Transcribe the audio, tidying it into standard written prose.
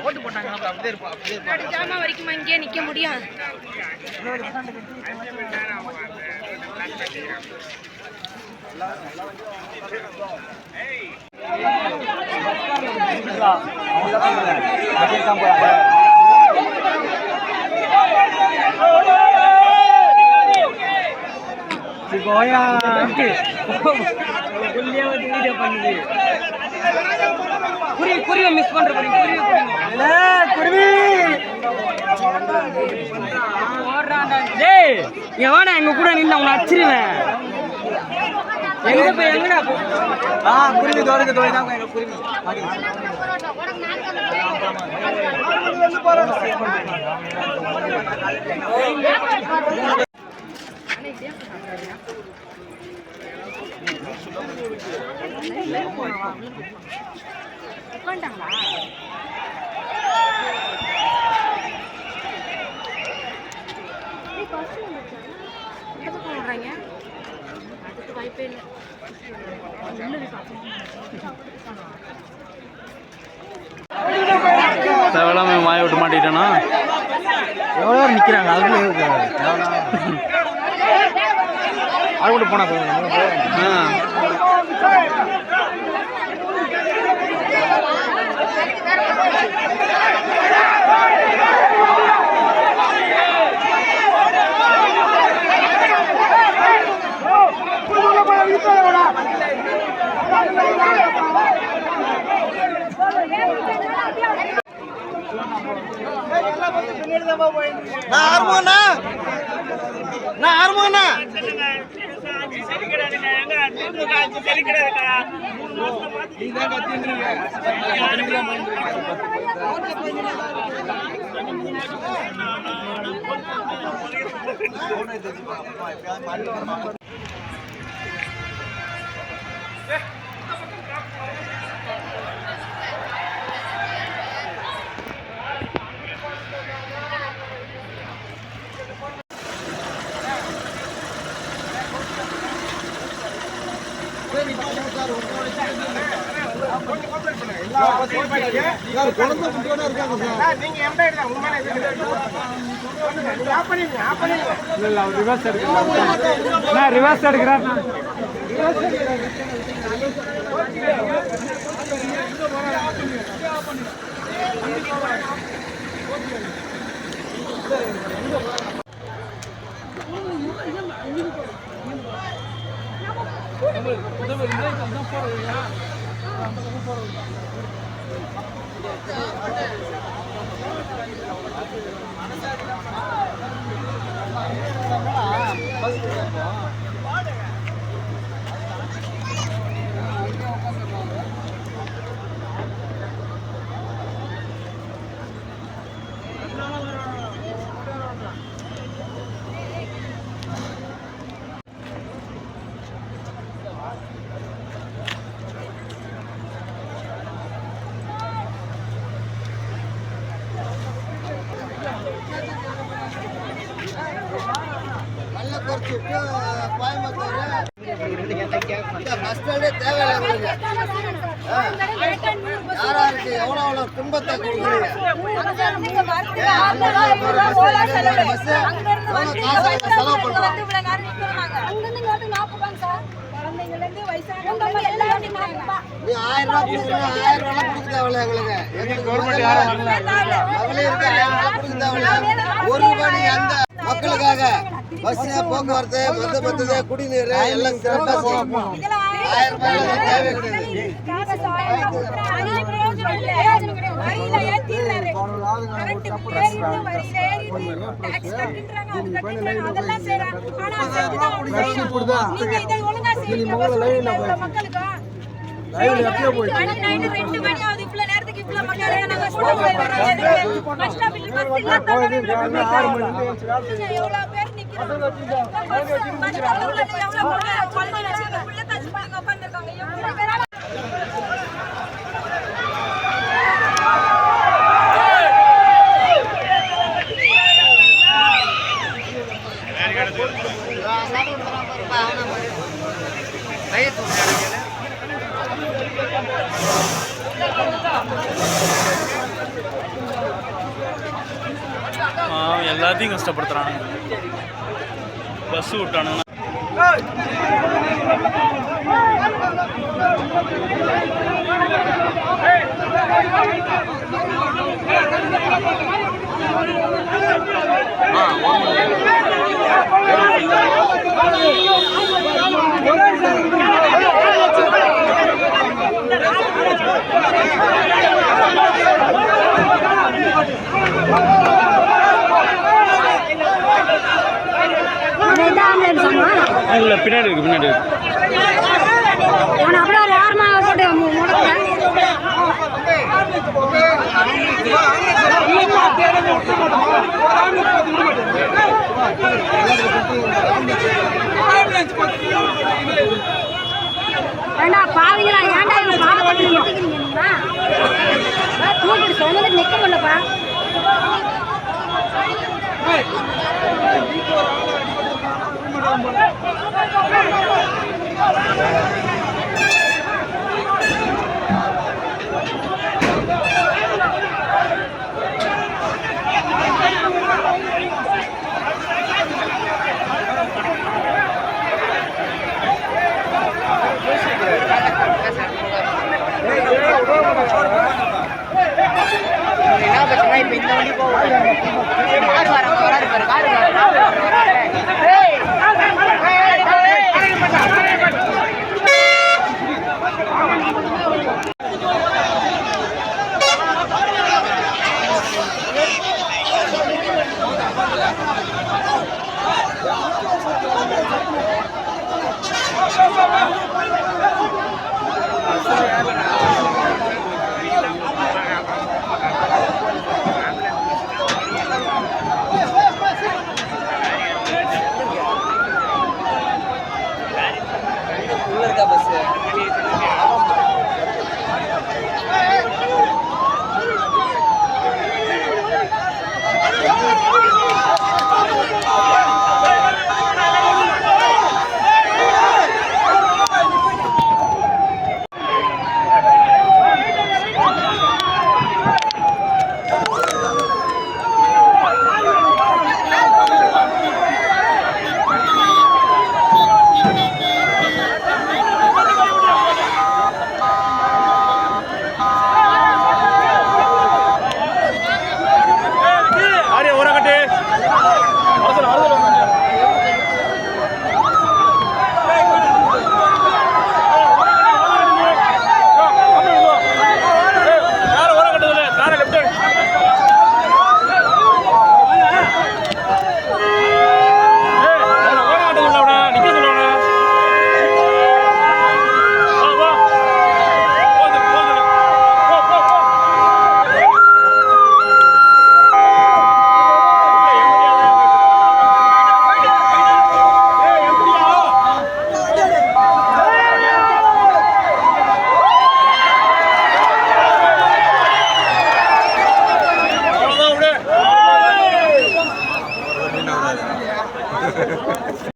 ஓட்டு போட்டாங்க வரைக்கும் இங்கே நிக்க முடியும். குருவி மிஸ் பண்ற எவனா எங்க கூட நின்று அவனை அச்சிருவேன். எங்க போய் எங்கடா குருவி தோறக்கு தோய்தான் எங்க குருவி வாய்ப்பே இல்லை. தேவையில்லாம மாய விட்டு மாட்டிட்டேன்னா எவ்வளோ நிற்கிறாங்க அதுக்குள்ளே அது கூட போனா ரிவர்ஸ் எடுக்கிறார். யாராருக்கு எவ்வளோ துன்பத்தை செலவு பண்றோம். நீ 1000 ரூபாய் கொடுக்க தேவையில்ல எங்களுக்கு அவளே இருக்க 1000 ரூபாய் கொடுக்க தேவையில்ல. 1 ரூபாய் நீ அந்த மக்களுக்காக பஸ் போக்குவரத்து மத்த குடிநீர் எல்லாம் சிறப்பாக செய்யணும். 1000 ரூபாய் தேவை கிடையாது. மக்களுக்கு எல்லாத்தையும் கஷ்டப்படுத்துறானுங்க. பஸ் விட்டானுங்க. இல்லை பின்னாடி இருக்கு, பின்னாடி இருக்கு. அப்படியே ஒரு ஓரமா போட்டு ஏண்டா பாவீங்களா, ஏண்டா இவங்க பாவப்பட்டு நிறுத்திக்கிறீங்களா? தூக்கிட்டு சொன்னது நிற்க முடியலப்பா. என்ன பிரச்சனை? இப்ப இந்த வண்டி போகுது, கார் வரவங்க வராது பாரு, கார்